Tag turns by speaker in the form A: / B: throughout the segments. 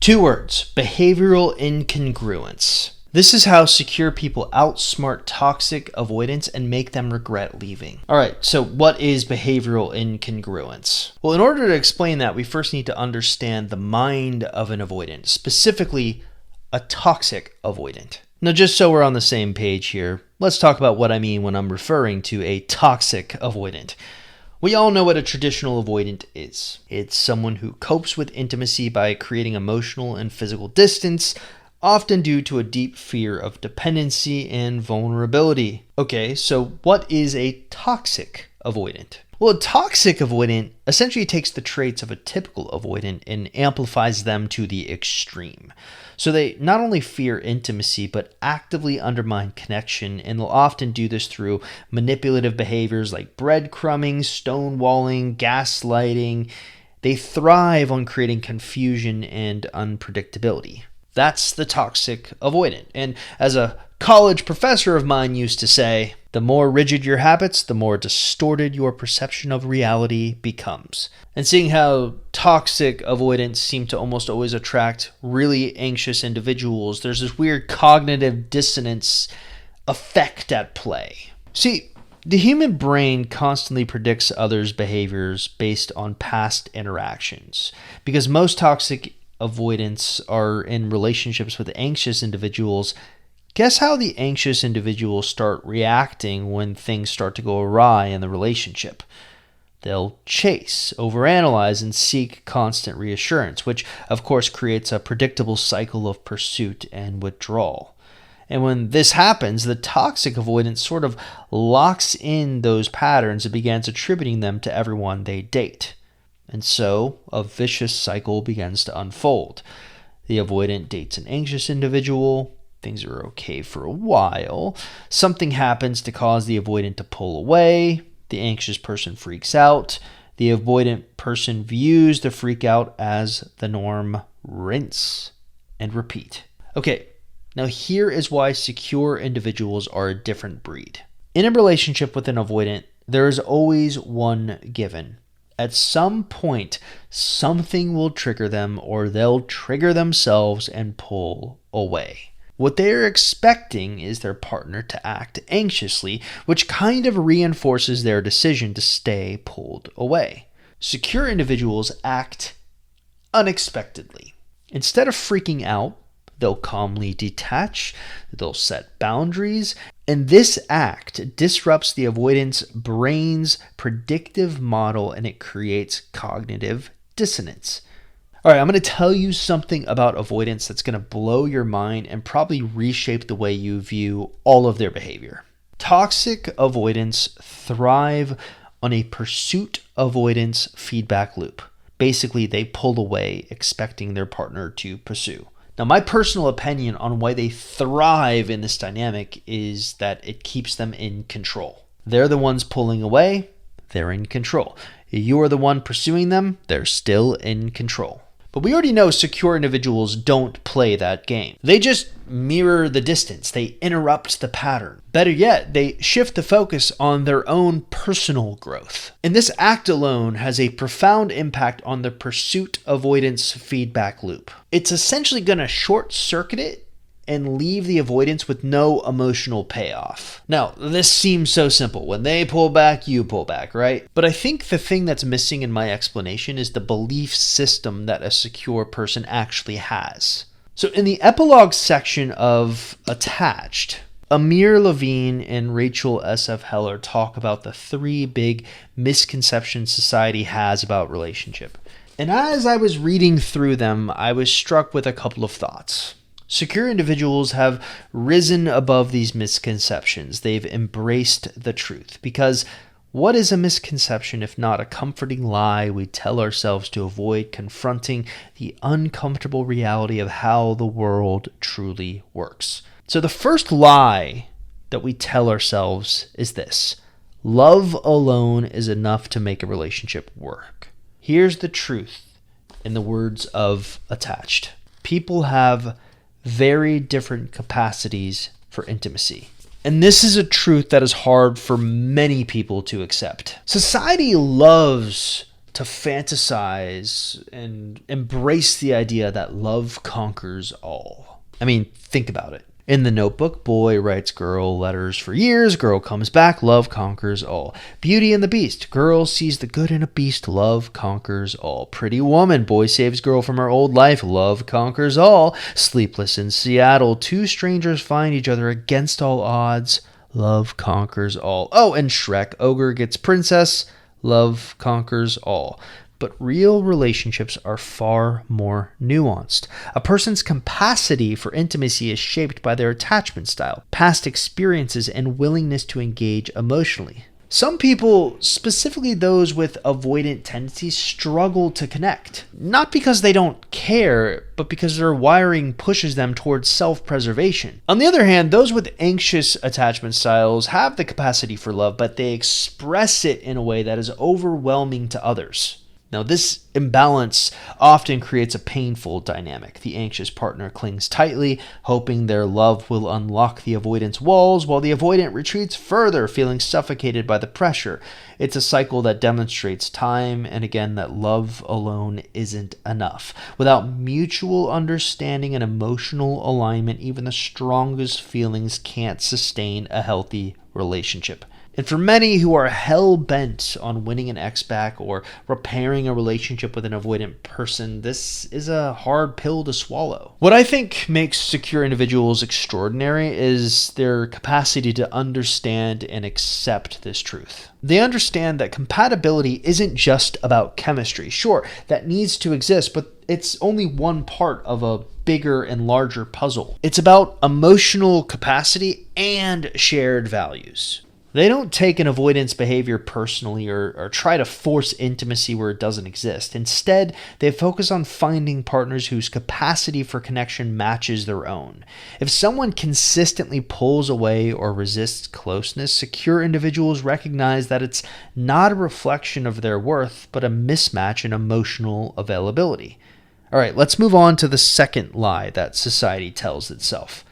A: Two words: behavioral incongruence. This is how secure people outsmart toxic avoidants and make them regret leaving. All right, so what is behavioral incongruence? Well, in order to explain that, we first need to understand the mind of an avoidant, specifically a toxic avoidant. Now, just so we're on the same page here, let's talk about what I mean when I'm referring to a toxic avoidant. We all know what a traditional avoidant is. It's someone who copes with intimacy by creating emotional and physical distance, often due to a deep fear of dependency and vulnerability. Okay, so what is a toxic avoidant? Well, a toxic avoidant essentially takes the traits of a typical avoidant and amplifies them to the extreme. So they not only fear intimacy, but actively undermine connection, and they'll often do this through manipulative behaviors like breadcrumbing, stonewalling, gaslighting. They thrive on creating confusion and unpredictability. That's the toxic avoidant. And as a college professor of mine used to say, the more rigid your habits, the more distorted your perception of reality becomes. And seeing how toxic avoidants seem to almost always attract really anxious individuals, there's this weird cognitive dissonance effect at play. See, the human brain constantly predicts others' behaviors based on past interactions. Because most toxic avoidants are in relationships with anxious individuals, guess how the anxious individuals start reacting when things start to go awry in the relationship? They'll chase, overanalyze, and seek constant reassurance, which of course creates a predictable cycle of pursuit and withdrawal. And when this happens, the toxic avoidant sort of locks in those patterns and begins attributing them to everyone they date. And so a vicious cycle begins to unfold. The avoidant dates an anxious individual. Things are okay for a while. Something happens to cause the avoidant to pull away. The anxious person freaks out. The avoidant person views the freak out as the norm. Rinse and repeat. Okay, now here is why secure individuals are a different breed. In a relationship with an avoidant, there is always one given. At some point, something will trigger them, or they'll trigger themselves and pull away. What they're expecting is their partner to act anxiously, which kind of reinforces their decision to stay pulled away. Secure individuals act unexpectedly. Instead of freaking out, they'll calmly detach, they'll set boundaries, and this act disrupts the avoidant's brain's predictive model and it creates cognitive dissonance. All right, I'm going to tell you something about avoidance that's going to blow your mind and probably reshape the way you view all of their behavior. Toxic avoidants thrive on a pursuit avoidance feedback loop. Basically, they pull away expecting their partner to pursue. Now, my personal opinion on why they thrive in this dynamic is that it keeps them in control. They're the ones pulling away, they're in control. You are the one pursuing them, they're still in control. But we already know secure individuals don't play that game. They just mirror the distance. They interrupt the pattern. Better yet, they shift the focus on their own personal growth. And this act alone has a profound impact on the pursuit avoidance feedback loop. It's essentially going to short circuit it and leave the avoidance with no emotional payoff. Now, this seems so simple. When they pull back, you pull back, right? But I think the thing that's missing in my explanation is the belief system that a secure person actually has. So in the epilogue section of Attached, Amir Levine and Rachel S.F. Heller talk about the 3 big misconceptions society has about relationship. And as I was reading through them, I was struck with a couple of thoughts. Secure individuals have risen above these misconceptions. They've embraced the truth. Because what is a misconception if not a comforting lie we tell ourselves to avoid confronting the uncomfortable reality of how the world truly works? So the first lie that we tell ourselves is this: love alone is enough to make a relationship work. Here's the truth in the words of Attached. People have very different capacities for intimacy. And this is a truth that is hard for many people to accept. Society loves to fantasize and embrace the idea that love conquers all. I mean, think about it. In The Notebook, boy writes girl letters for years, girl comes back, love conquers all. Beauty and the Beast, girl sees the good in a beast, love conquers all. Pretty Woman, boy saves girl from her old life, love conquers all. Sleepless in Seattle, two strangers find each other against all odds, love conquers all. Oh, and Shrek, ogre gets princess, love conquers all. But real relationships are far more nuanced. A person's capacity for intimacy is shaped by their attachment style, past experiences, and willingness to engage emotionally. Some people, specifically those with avoidant tendencies, struggle to connect. Not because they don't care, but because their wiring pushes them towards self-preservation. On the other hand, those with anxious attachment styles have the capacity for love, but they express it in a way that is overwhelming to others. Now, this imbalance often creates a painful dynamic. The anxious partner clings tightly, hoping their love will unlock the avoidant's walls, while the avoidant retreats further, feeling suffocated by the pressure. It's a cycle that demonstrates time and again that love alone isn't enough. Without mutual understanding and emotional alignment, even the strongest feelings can't sustain a healthy relationship. And for many who are hell-bent on winning an ex back or repairing a relationship with an avoidant person, this is a hard pill to swallow. What I think makes secure individuals extraordinary is their capacity to understand and accept this truth. They understand that compatibility isn't just about chemistry. Sure, that needs to exist, but it's only one part of a bigger and larger puzzle. It's about emotional capacity and shared values. They don't take an avoidance behavior personally or try to force intimacy where it doesn't exist. Instead, they focus on finding partners whose capacity for connection matches their own. If someone consistently pulls away or resists closeness, secure individuals recognize that it's not a reflection of their worth, but a mismatch in emotional availability. All right, let's move on to the second lie that society tells itself.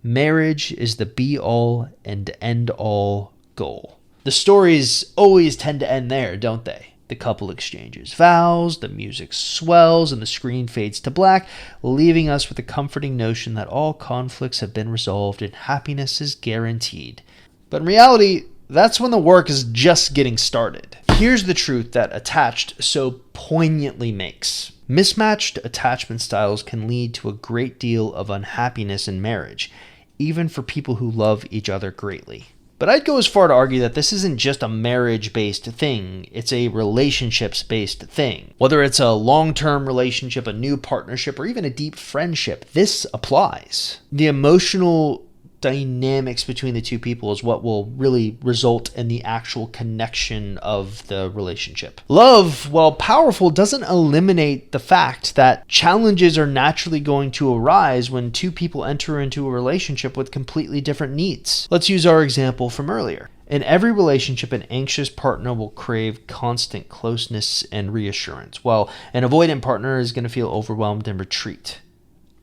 A: Marriage is the be-all and end-all goal. The stories always tend to end there, don't they? The couple exchanges vows, the music swells, and the screen fades to black, leaving us with the comforting notion that all conflicts have been resolved and happiness is guaranteed. But in reality, that's when the work is just getting started. Here's the truth that Attached so poignantly makes. Mismatched attachment styles can lead to a great deal of unhappiness in marriage, even for people who love each other greatly. But I'd go as far to argue that this isn't just a marriage-based thing, it's a relationships-based thing. Whether it's a long-term relationship, a new partnership, or even a deep friendship, this applies. The emotional dynamics between the two people is what will really result in the actual connection of the relationship. Love, while powerful, doesn't eliminate the fact that challenges are naturally going to arise when two people enter into a relationship with completely different needs. Let's use our example from earlier. In every relationship, an anxious partner will crave constant closeness and reassurance, while an avoidant partner is going to feel overwhelmed and retreat.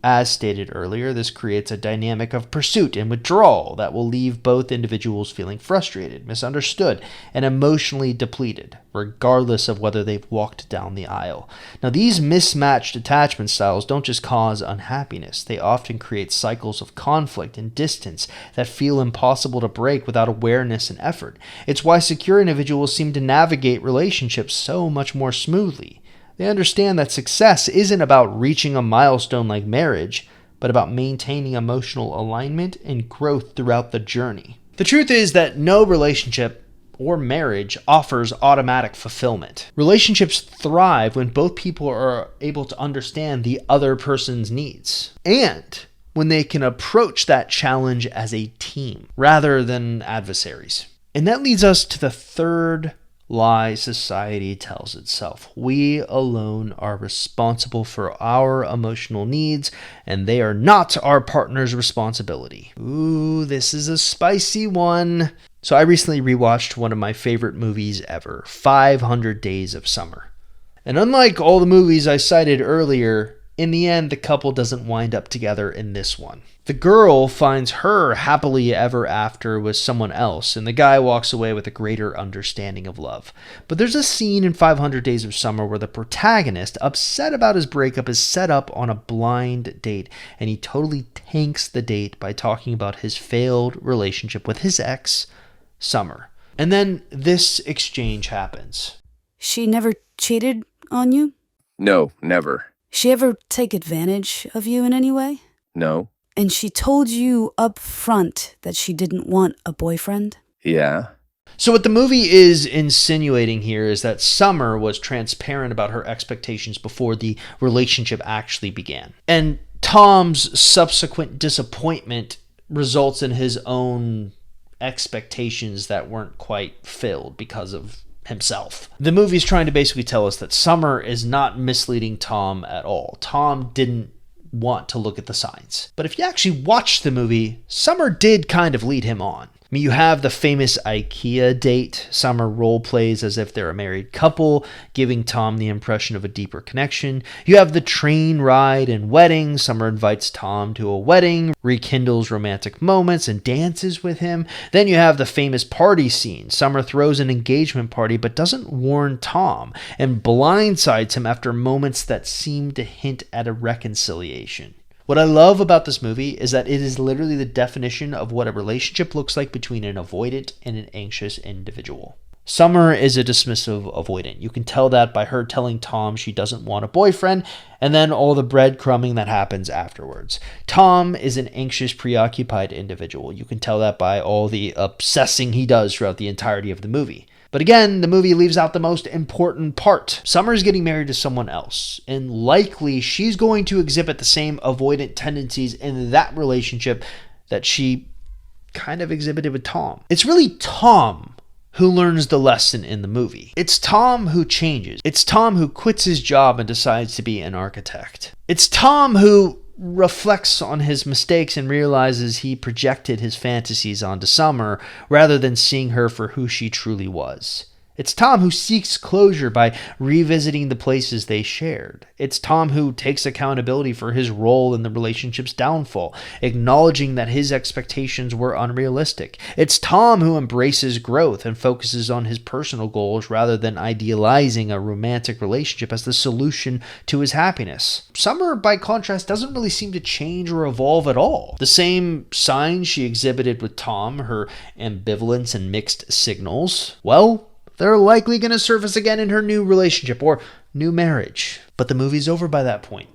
A: As stated earlier, this creates a dynamic of pursuit and withdrawal that will leave both individuals feeling frustrated, misunderstood, and emotionally depleted, regardless of whether they've walked down the aisle. Now, these mismatched attachment styles don't just cause unhappiness, they often create cycles of conflict and distance that feel impossible to break without awareness and effort. It's why secure individuals seem to navigate relationships so much more smoothly. They understand that success isn't about reaching a milestone like marriage, but about maintaining emotional alignment and growth throughout the journey. The truth is that no relationship or marriage offers automatic fulfillment. Relationships thrive when both people are able to understand the other person's needs, and when they can approach that challenge as a team rather than adversaries. And that leads us to the third lie society tells itself. We alone are responsible for our emotional needs, and they are not our partner's responsibility. Ooh, this is a spicy one. So I recently rewatched one of my favorite movies ever, 500 Days of Summer. And unlike all the movies I cited earlier, in the end, the couple doesn't wind up together in this one. The girl finds her happily ever after with someone else, and the guy walks away with a greater understanding of love. But there's a scene in 500 Days of Summer where the protagonist, upset about his breakup, is set up on a blind date, and he totally tanks the date by talking about his failed relationship with his ex, Summer. And then this exchange happens.
B: She never cheated on you?
C: No, never.
B: She ever take advantage of you in any way?
C: No.
B: And she told you up front that she didn't want a boyfriend?
C: Yeah.
A: So what the movie is insinuating here is that Summer was transparent about her expectations before the relationship actually began. And Tom's subsequent disappointment results in his own expectations that weren't quite filled because of himself. The movie's trying to basically tell us that Summer is not misleading Tom at all. Tom didn't want to look at the signs. But if you actually watch the movie, Summer did kind of lead him on. I mean, you have the famous IKEA date. Summer role plays as if they're a married couple, giving Tom the impression of a deeper connection. You have the train ride and wedding. Summer invites Tom to a wedding, rekindles romantic moments, and dances with him. Then you have the famous party scene. Summer throws an engagement party but doesn't warn Tom and blindsides him after moments that seem to hint at a reconciliation. What I love about this movie is that it is literally the definition of what a relationship looks like between an avoidant and an anxious individual. Summer is a dismissive avoidant. You can tell that by her telling Tom she doesn't want a boyfriend, and then all the breadcrumbing that happens afterwards. Tom is an anxious, preoccupied individual. You can tell that by all the obsessing he does throughout the entirety of the movie. But again, the movie leaves out the most important part. Summer's getting married to someone else, and likely she's going to exhibit the same avoidant tendencies in that relationship that she kind of exhibited with Tom. It's really Tom who learns the lesson in the movie. It's Tom who changes. It's Tom who quits his job and decides to be an architect. It's Tom who reflects on his mistakes and realizes he projected his fantasies onto Summer rather than seeing her for who she truly was. It's Tom who seeks closure by revisiting the places they shared. It's Tom who takes accountability for his role in the relationship's downfall, acknowledging that his expectations were unrealistic. It's Tom who embraces growth and focuses on his personal goals rather than idealizing a romantic relationship as the solution to his happiness. Summer, by contrast, doesn't really seem to change or evolve at all. The same signs she exhibited with Tom, her ambivalence and mixed signals, well, they're likely going to surface again in her new relationship or new marriage. But the movie's over by that point.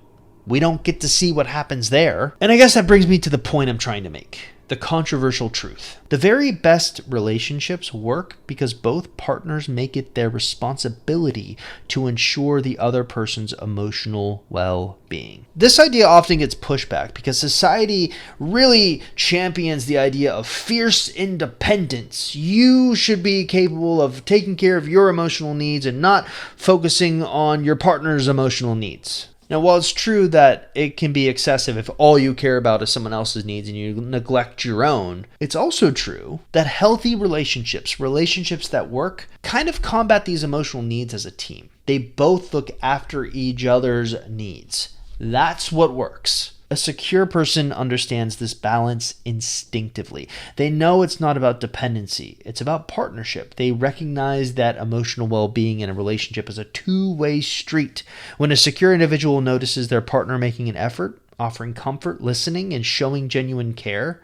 A: We don't get to see what happens there. And I guess that brings me to the point I'm trying to make. The controversial truth. The very best relationships work because both partners make it their responsibility to ensure the other person's emotional well-being. This idea often gets pushed back because society really champions the idea of fierce independence. You should be capable of taking care of your emotional needs and not focusing on your partner's emotional needs. Now, while it's true that it can be excessive if all you care about is someone else's needs and you neglect your own, it's also true that healthy relationships that work, kind of combat these emotional needs as a team. They both look after each other's needs. That's what works. A secure person understands this balance instinctively. They know it's not about dependency. It's about partnership. They recognize that emotional well-being in a relationship is a two-way street. When a secure individual notices their partner making an effort, offering comfort, listening, and showing genuine care,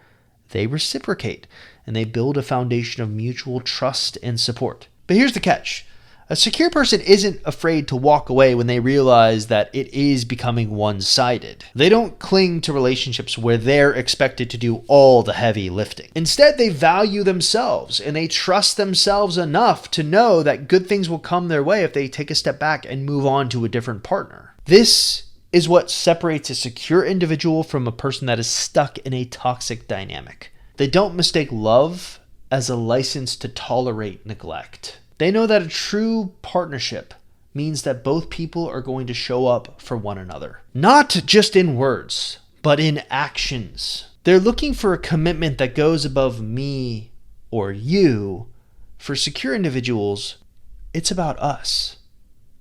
A: they reciprocate, and they build a foundation of mutual trust and support. But here's the catch. A secure person isn't afraid to walk away when they realize that it is becoming one-sided. They don't cling to relationships where they're expected to do all the heavy lifting. Instead, they value themselves and they trust themselves enough to know that good things will come their way if they take a step back and move on to a different partner. This is what separates a secure individual from a person that is stuck in a toxic dynamic. They don't mistake love as a license to tolerate neglect. They know that a true partnership means that both people are going to show up for one another. Not just in words, but in actions. They're looking for a commitment that goes above me or you. For secure individuals, it's about us.